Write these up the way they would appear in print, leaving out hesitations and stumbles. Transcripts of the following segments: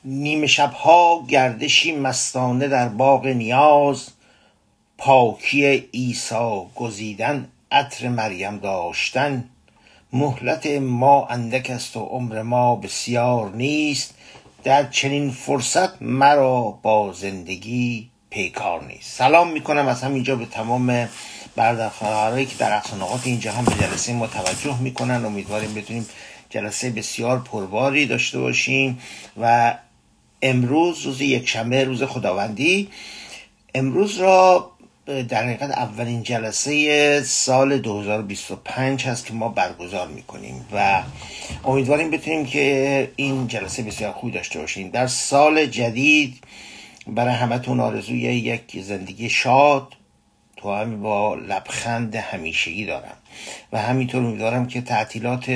نیمه شبها گردشی مستانه در باغ نیاز، پاکی عیسی گزیدن عطر مریم داشتن. مهلت ما اندک است و عمر ما بسیار نیست، در چنین فرصت مرا با زندگی پیکار نیست. سلام میکنم از همینجا به تمام برادرخواهرایی که در اقصا نقاط این جهان به جلسه ما توجه میکنن. امیدواریم بتونیم جلسه بسیار پرباری داشته باشیم و امروز روز یکشنبه، روز خداوندی، امروز را در حقیقت اولین جلسه سال 2025 هست که ما برگزار میکنیم و امیدواریم بتونیم که این جلسه بسیار خوب داشته باشیم. در سال جدید برای همتون آرزوی یک زندگی شاد تو هم با لبخند همیشگی دارم و همینطور امیدوارم که تعطیلات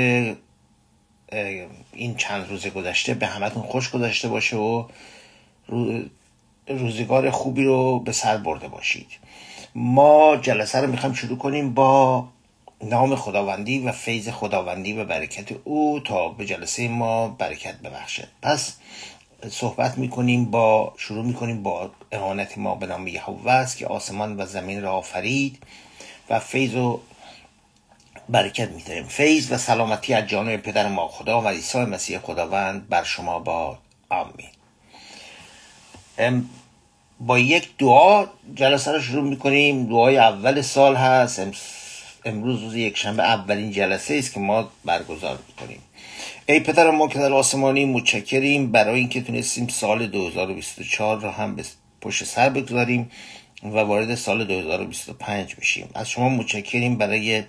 این چند روز گذشته به همتون خوش گذشته باشه و روزگار خوبی رو به سر برده باشید. ما جلسه رو میخوایم شروع کنیم با نام خداوندی و فیض خداوندی و برکت او تا به جلسه ما برکت ببخشه. پس شروع میکنیم با اعانت ما به نام یهوه است که آسمان و زمین را آفرید و فیض و برکت می‌دهیم. فیض و سلامتی از جانب پدر ما خدا و عیسی مسیح خداوند بر شما باد. آمین. با یک دعا جلسه رو شروع میکنیم. دعای اول سال هست. امروز روز یکشنبه اولین جلسه است که ما برگزار میکنیم. ای پدر ما که در آسمانی، متشکریم برای اینکه تونستیم سال 2024 رو هم به پشت سر بگذاریم و وارد سال 2025 بشیم. از شما متشکریم برای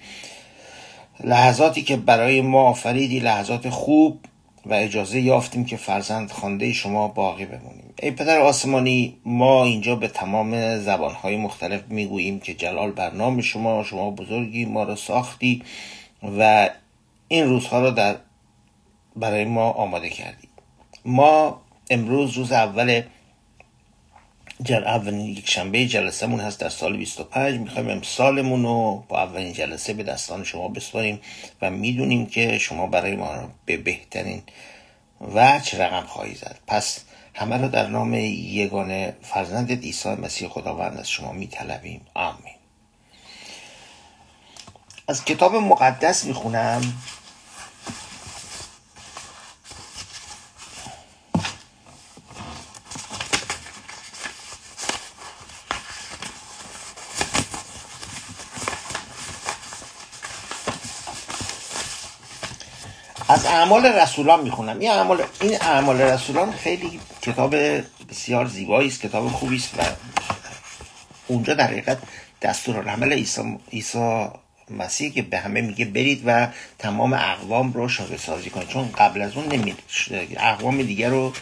لحظاتی که برای ما آفریدی، لحظات خوب و اجازه یافتیم که فرزند خوانده شما باقی بمونیم. ای پدر آسمانی، ما اینجا به تمام زبانهای مختلف میگوییم که جلال بر نام شما. شما بزرگی، ما رو ساختی و این روزها رو برای ما آماده کردی. ما امروز روز اولین یکشنبه جلسه‌مون هست در سال 25. میخوایم امسالمون رو با اولین جلسه به دستان شما بسپاریم و میدونیم که شما برای ما به بهترین وجه رقم خواهی زد. پس همه رو در نام یگانه فرزند عیسی مسیح خداوند از شما میطلبیم. آمین. از کتاب مقدس میخونم. از اعمال رسولان میخونم. این اعمال رسولان خیلی کتاب بسیار زیبایی است، کتاب خوبی است و اونجا در حقیقت دستورالعمل عیسی مسیح که به همه میگه برید و تمام اقوام رو شاگردسازی کنید، چون قبل از اون اقوام دیگر رو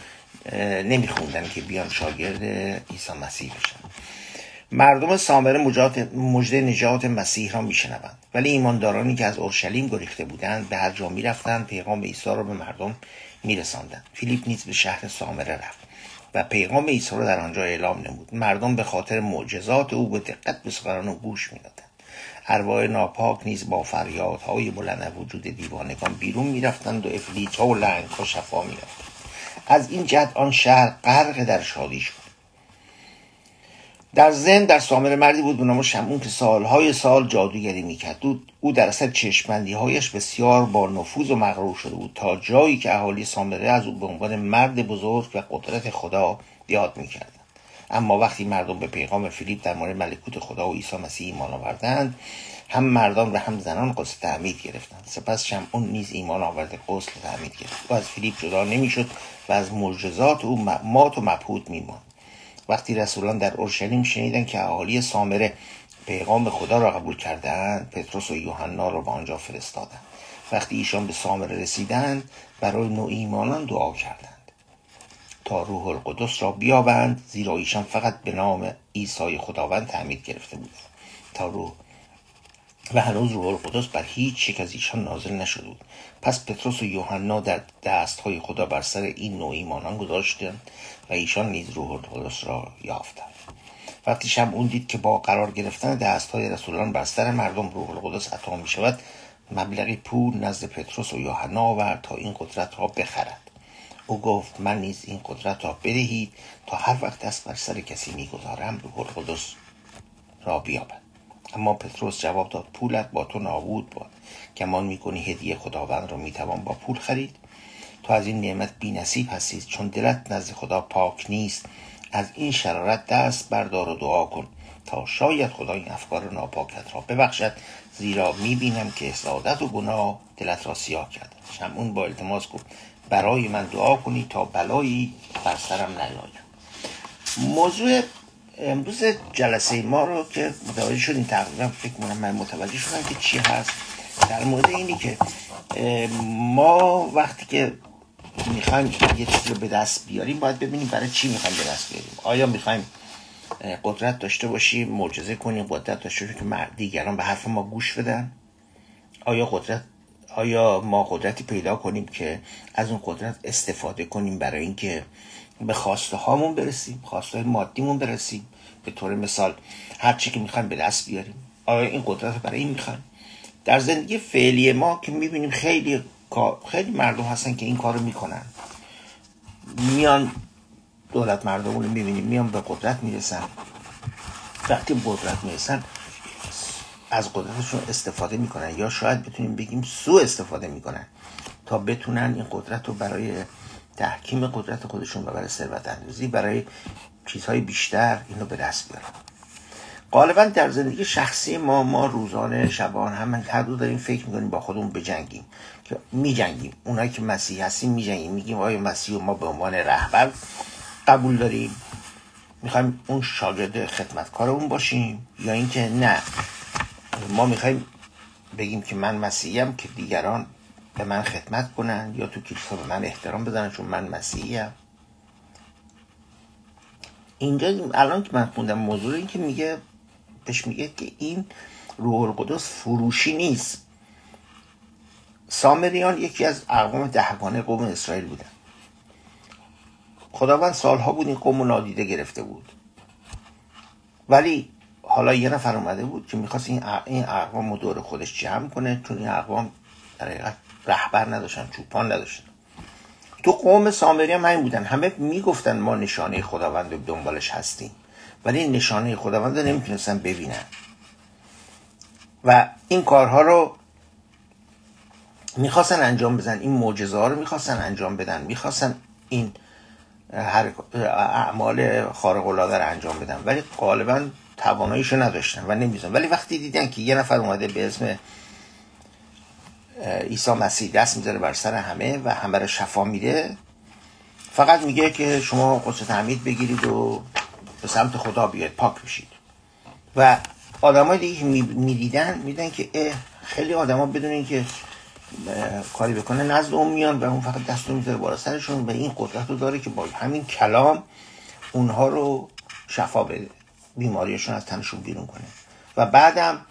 نمیخوندن که بیان شاگرد عیسی مسیح بشن. مردم سامره مژده نجات مسیح را میشنوند، ولی ایماندارانی که از اورشلیم گریخته بودند به هر جا میرفتند پیغام عیسی را به مردم میرساندند. فیلیپ نیز به شهر سامره رفت و پیغام عیسی را در آنجا اعلام نمود. مردم به خاطر معجزات او به دقت به سخنان او گوش میدادند. ارواح ناپاک نیز با فریادهای بلند از وجود دیوانگان بیرون میرفتند و افلیت‌ها و لنگ‌ها شفا می‌یافتند. از این جهت آن شهر غرق در شادی شد. در ضمن در سامره مردی بود به نام شمعون که سالهای سال جادوگری میکرد. او در اثر چشم‌بندی‌هایش بسیار با نفوذ و مغرور شده بود تا جایی که اهالی سامره از او به عنوان مرد بزرگ و قدرت خدا یاد میکردند. اما وقتی مردم به پیغام فیلیپ در مورد ملکوت خدا و عیسی مسیح ایمان آوردند، هم مردان و هم زنان غسل تعمید گرفتند. سپس شمعون نیز ایمان آورده غسل تعمید گرفت. او از فیلیپ جدا نمیشد و از معجزات او مات و مبهوت میماند. وقتی رسولان در اورشلیم شنیدند که اهالی سامره پیغام خدا را قبول کردند، پتروس و یوحنا را به آنجا فرستادند. وقتی ایشان به سامره رسیدند، برای نوایمانان دعا کردند تا روح القدس را بیابند، زیرا ایشان فقط به نام عیسی خداوند تعمید گرفته بودند و هنوز روح القدس بر هیچ یک از ایشان نازل نشده بود. پس پتروس و یوحنا در دستهای خدا بر سر این نوایمانان گذاشتند و ایشان نیز روح القدس را یافتند. وقتی شمعون دید که با قرار گرفتن دستهای رسولان بر سر مردم روح القدس عطا می شود، مبلغی پول نزد پتروس و یوحنا آورد تا این قدرت را بخرد. او گفت من نیز این قدرت را بدهید تا هر وقت دست بر سر کسی میگذارم روح القدس را بیابد. اما پتروس جواب داد پولت با تو نابود باد، گمان میکنی هدیه خداوند را میتوان با پول خرید؟ تو از این نعمت بی نصیب هستید، چون دلت نزد خدا پاک نیست. از این شرارت دست بردار و دعا کن تا شاید خدا این افکار ناپاکت را ببخشد، زیرا میبینم که حسادت و گناه دلت را سیاه کرد. شمعون با التماس گفت برای من دعا کنی تا بلایی بر سرم نیاید. موضوع امروز جلسه ما رو که متوجه شدیم، تقریبا فکر کنم من متوجه شدم که چی هست، در مورد اینی که ما وقتی که میخوایم یه چیزی رو به دست بیاریم باید ببینیم برای چی میخوایم به دست بیاریم. آیا میخوایم قدرت داشته باشیم، معجزه کنیم، قدرت داشته باشیم که دیگران به حرف ما گوش بدن؟ آیا ما قدرتی پیدا کنیم که از اون قدرت استفاده کنیم برای اینکه به خواسته هامون برسیم، خواسته های مادیمون برسیم؟ به طور مثال هر چی که میخوایم به دست بیاریم، آیا این قدرت برای این میخوایم؟ در زندگی فعلی ما که میبینیم خیلی مردم هستن که این کارو میکنن، میان دولت مردمون رو میبینیم میان به قدرت میرسن، وقتی به قدرت میرسن از قدرتشون استفاده میکنن، یا شاید بتونیم بگیم سوء استفاده میکنن تا بتونن این قدرت رو برای تحکیم قدرت خودشون و برای ثروت اندوزی، برای چیزهای بیشتر اینو به دست بیارن. غالبا در زندگی شخصی ما روزانه شبان هم هر روز داریم فکر میکنیم با خودمون بجنگیم، که میجنگیم. اونایی که مسیح هستیم میجنگیم، میگیم آیا مسیح ما به عنوان رهبر قبول داریم، میخوایم اون شاگرد خدمتکارمون باشیم، یا اینکه نه ما میخوایم بگیم که من مسیحیم که دیگران به من خدمت کنن یا تو کلیسا به من احترام بزنن چون من مسیحیم. اینجا الان که من خوندم موضوع این که بهش میگه که این روح القدس فروشی نیست. سامریان یکی از اقوام دهگانه قوم اسرائیل بودن. خداوند سالها بود این قوم رو نادیده گرفته بود، ولی حالا یه نفر اومده بود که میخواست این اقوام رو دور خودش جمع کنه، چون این اقوام در حقیقت رهبر نداشتن، چوپان نداشتن. تو قوم سامری هم همین بودن، همه میگفتن ما نشانه خداوند رو دنبالش هستیم، ولی این نشانه خداوند رو نمیتونستن ببینن و این کارها رو میخواستن انجام بدن، این معجزه ها رو میخواستن انجام بدن، میخواستن این اعمال خارق العاده رو انجام بدن، ولی غالبا تواناییشو نداشتن و نمیزن. ولی وقتی دیدن که یه نفر اومده به اسم عیسی مسیح دست میذاره بر سر همه و همه رو شفا میده، فقط میگه که شما قدس تعمید بگیرید و به سمت خدا بیاید، پاک بشید. و آدمای دیگه که میدیدن که خیلی آدما بدون اینکه کاری بکنه نزد اون میان و اون فقط دستو میذاره بالا سرشون و این قدرت رو داره که با همین کلام اونها رو شفا بده، بیماریشون از تنشون بیرون کنه و بعدم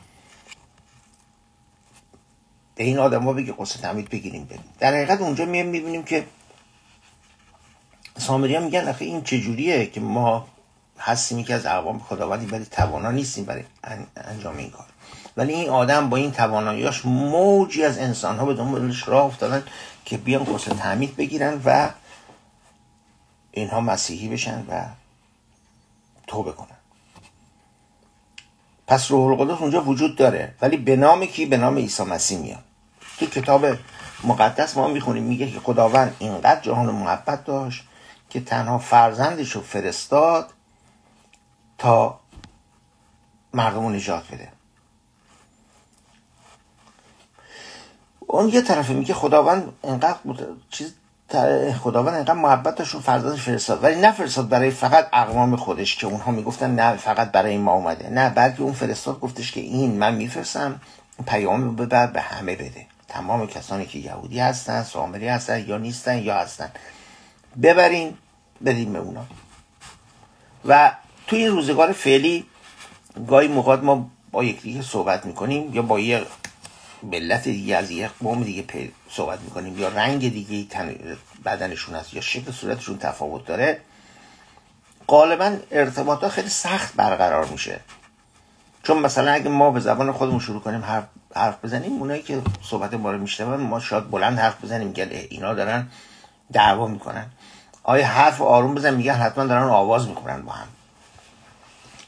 به این آدما بگه قدس تعمید بگیریم بریم. در حقیقت اونجا میبینیم که سامریان میگن آخه این چجوریه که ما هستیم که از اقوام خداوندی ولی توانا نیستیم برای انجام این کار، ولی این آدم با این تواناییاش موجی از انسان‌ها به دنبالش راه افتادن که بیان قدس تعمید بگیرن و اینها مسیحی بشن و توبه کنن. پس روح القدس اونجا وجود داره، ولی به نام کی؟ به نام عیسی مسیح میاد. تو کتاب مقدس ما میخونیم میگه که خداوند اینقدر جهان محبت داشت که تنها فرزندش رو فرستاد تا مردم رو نجات بده. اون یه طرفه میگه خداوند اینقدر محبت داشت و فرزندش فرستاد، ولی نه فرستاد برای فقط اقوام خودش که اونها میگفتن نه فقط برای ما اومده، نه، بلکه اون فرستاد گفتش که این من میفرستم پیام رو ببر به همه بده، تمام کسانی که یهودی هستن، سامری هستن یا نیستن یا هستن، ببرین بدین به اونا. و توی روزگار فعلی گاهی موقع ما با یکدیگه صحبت میکنیم یا با یه ملت دیگه از یه قوم دیگه صحبت میکنیم یا رنگ دیگه بدنشون هست یا شکل صورتشون تفاوت داره، غالبا ارتباطات خیلی سخت برقرار میشه. چون مثلا اگه ما به زبان خودمون شروع کنیم حرف بزنیم، اونایی که صحبت ما رو میشنون ما شاید بلند حرف بزنیم که اینا دارن دعوا میکنن. آیا حرف آروم بزن میگن حتما دارن آواز میکنن با هم،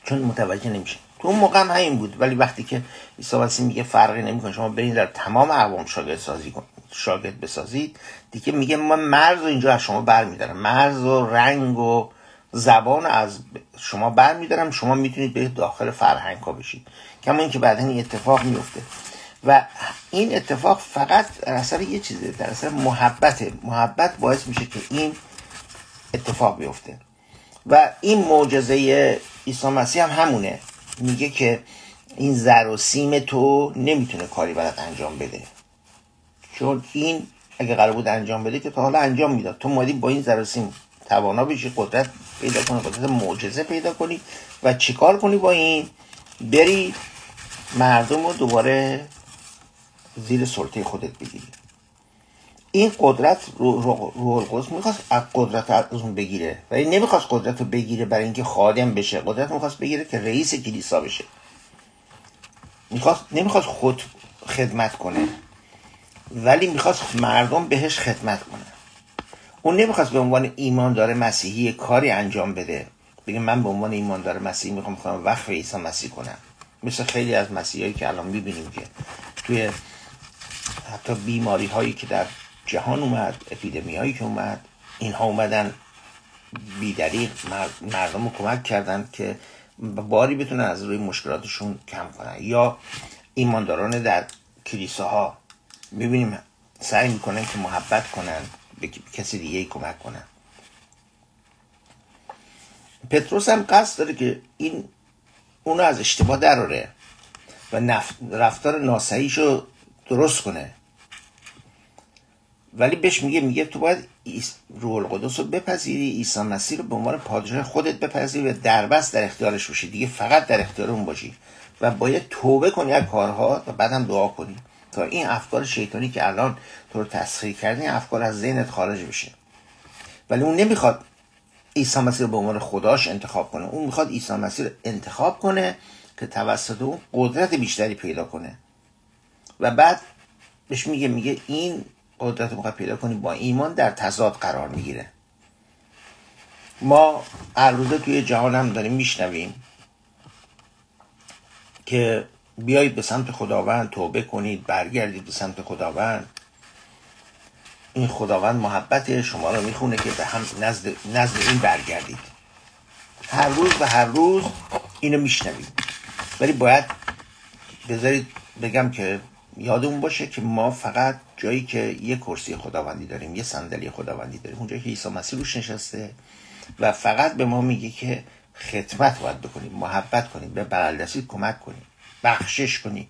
چون متوجه نمیشه. تو اون موقع هم همین بود، ولی وقتی که عیسی مسیح میگه فرقی نمیکنه شما برید در تمام اقوام شاگرد بسازید، دیگه میگه من مرز رو اینجا از شما برمیدارم، مرز و رنگ و زبان از شما برمیدارم، شما میتونید برید داخل فرهنگ ها بشید. کما اینکه بعدن این اتفاق میفته و این اتفاق فقط در اثر یه چیزه، در اثر محبت باعث میشه که این اتفاق بیفته. و این معجزه عیسی مسیح هم همونه، میگه که این زر و سیم تو نمیتونه کاری برات انجام بده، چون این اگه قرار بود انجام بده که تا حالا انجام میداد. تو مادی با این زر و سیم توانا بشی، قدرت پیدا کنی، قدرت معجزه پیدا کنی و چیکار کنی با این؟ بری مردم رو دوباره زیر سلطه خودت بگیری. این قدرت روح القدس میخواست از قدرت از اون بگیره، ولی نمیخواست قدرت رو بگیره برای اینکه خادم بشه، قدرت میخواست بگیره که رئیس کلیسا بشه. نمیخواست خود خدمت کنه، ولی میخواست مردم بهش خدمت کنه. اون نمیخواست به عنوان ایماندار مسیحی کاری انجام بده، بگه من به عنوان ایماندار مسیحی میخوام وقف عیسی مسیح کنم، مثل خیلی از مسیحیایی که الان میبینیم که توی حتی بیماری هایی که در جهان اومد، اپیدمی هایی که اومد، اینها اومدن بی‌دریغ مردم رو کمک کردن که باری بتونن از روی مشکلاتشون کم کنن. یا ایمانداران در کلیساها میبینیم سعی میکنن که محبت کنن، به کسی دیگه کمک کنن. پتروس هم قصد داره که اونو از اشتباه دراره و رفتار ناصحیشو درست کنه، ولی بهش میگه تو باید روح القدس رو بپذیری، عیسی مسیح رو به عنوان پادشاه خودت بپذیری و دربست در اختیارش باشی، دیگه فقط در اختیار اون باشی و باید توبه کنی از کارها و بعدم دعا کنی تا این افکار شیطانی که الان تو رو تسخیر کرده این افکار از ذهنت خارج بشه. ولی اون نمیخواد عیسی مسیح رو به عنوان خداش انتخاب کنه، اون میخواد عیسی مسیح رو انتخاب کنه که توسط اون قدرت بیشتری پیدا کنه و بعد بهش میگه این قدرت رو میخواد پیدا کنی با ایمان در تضاد قرار میگیره. ما هر روزه توی جهان هم داریم میشنویم که بیایید به سمت خداوند، توبه کنید، برگردید به سمت خداوند. این خداوند محبت شما رو میخونه که به هم نزد این برگردید. هر روز اینو میشنویم، ولی باید بذارید بگم که یادمون باشه که ما فقط جایی که یه کرسی خداوندی داریم، یه صندلی خداوندی داریم، اونجایی که عیسی مسیح روش نشسته و فقط به ما میگه که خدمت باید بکنیم، محبت کنیم، به بغل‌دستی کمک کنیم، بخشش کنیم.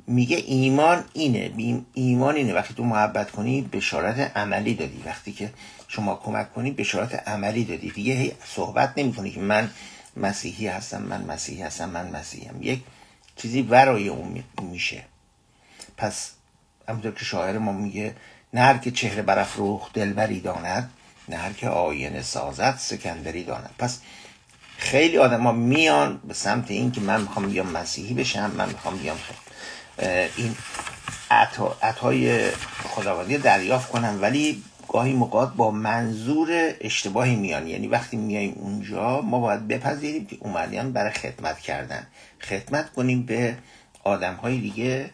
میگه ایمان اینه وقتی تو محبت کنی بشارت عملی دادی، وقتی که شما کمک کنی بشارت عملی دادی. دیگه صحبت نمی کنی که من مسیحی هستم، من مسیحیم، یک چیزی ورای اون میشه. پس همونطور که شاعر ما میگه نه هر که چهره برافروخت دلبری داند، نه هر که آینه سازد سکندری داند. پس خیلی آدم ها میان به سمت این که من میخوام بیام مسیحی بشم، من میخوام بیام این عطای خداوندی دریافت کنم، ولی گاهی موقعات با منظور اشتباهی میان. یعنی وقتی میاییم اونجا ما باید بپذیریم که اومدیم برای خدمت کردن، خدمت کنیم به آدم های دیگه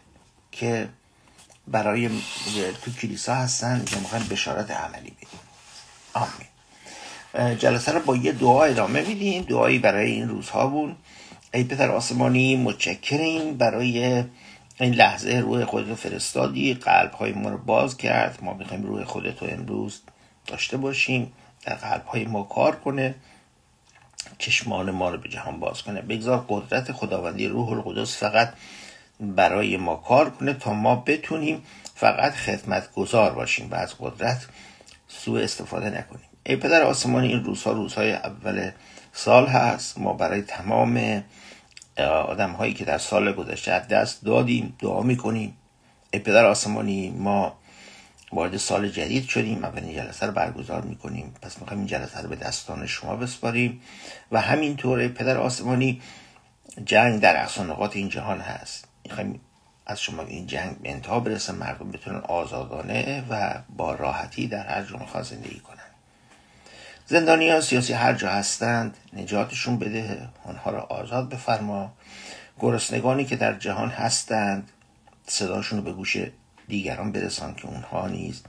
که برای تو کلیسا هستن یا میخوایم بشارت عملی بدیم. آمین. جلسه رو با یه دعا ادامه میدیم، دعایی برای این روزها بود. ای پدر آسمانی متشکریم برای این لحظه روح خودت رو فرستادی، قلب‌های ما رو باز کرد. ما میخوایم روح خودت رو امروز داشته باشیم، در قلب‌های ما کار کنه، چشمان ما رو به جهان باز کنه. بگذار قدرت خداوندی روح القدس فقط برای ما کار کنه تا ما بتونیم فقط خدمتگزار باشیم و از قدرت سوء استفاده نکنیم. ای پدر آسمانی این روزها روزهای اول سال هست، ما برای تمام آدم هایی که در سال گذشته دست دادیم دعا میکنیم. ای پدر آسمانی ما وارد سال جدید شدیم، اولین جلسه رو برگزار میکنیم، پس میخوایم این جلسه رو به دستان شما بسپاریم و همینطور ای پدر آسمانی جنگ در اقصا نقاط این جهان هست، میخوایم از شما این جنگ به انتها برسه، مردم بتونن آزادانه و با راحتی در هر جا میخوان زندگی کنن. زندانیان سیاسی هر جا هستند نجاتشون بده، اونها را آزاد بفرما. گرسنگانی که در جهان هستند صداشون رو به گوش دیگران برسان که اونها نیز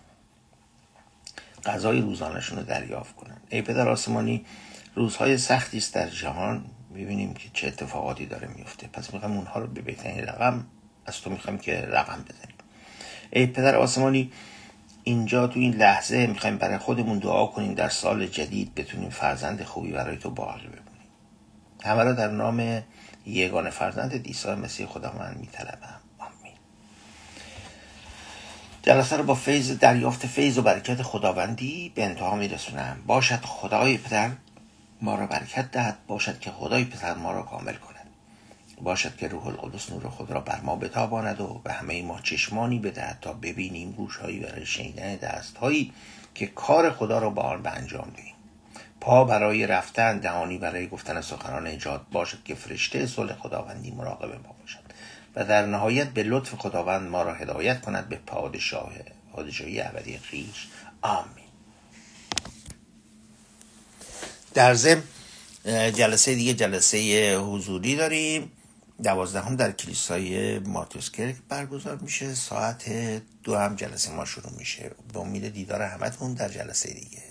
غذای روزانه‌شون رو دریافت کنن. ای پدر آسمانی، روزهای سختی است در جهان، میبینیم که چه اتفاقاتی داره میفته، پس میخوایم اونها رو به بهترین رقم از تو میخوایم که رقم بزنیم. ای پدر آسمانی، اینجا تو این لحظه میخوایم برای خودمون دعا کنیم در سال جدید بتونیم فرزند خوبی برای تو باقی بمونیم. همه را در نام یگانه فرزند عیسی مسیح خداوند میطلبم، آمین. جلسه رو با فیض دریافت فیض و برکت خداوندی به انتها میرسونم. باشد خدای پدر ما را برکت دهد، باشد که خدای پسر ما را کامل کند، باشد که روح القدس نور خود را بر ما بتاباند و به همه ما چشمانی بدهد تا ببینیم، گوشهایی برای شنیدن، دستهایی که کار خدا را با آن به انجام دهیم، پا برای رفتن، دهانی برای گفتن سخنان نجات. باشد که فرشته صلح خداوندی مراقب ما باشد و در نهایت به لطف خداوند ما را هدایت کند به پادشاهی ابدی خویش، آمین. در ضمن جلسه دیگه، جلسه حضوری داریم، 12 در کلیسای مارتوسکرک برگزار میشه. ساعت 2 جلسه ما شروع میشه. به امید دیدار همتون در جلسه دیگه.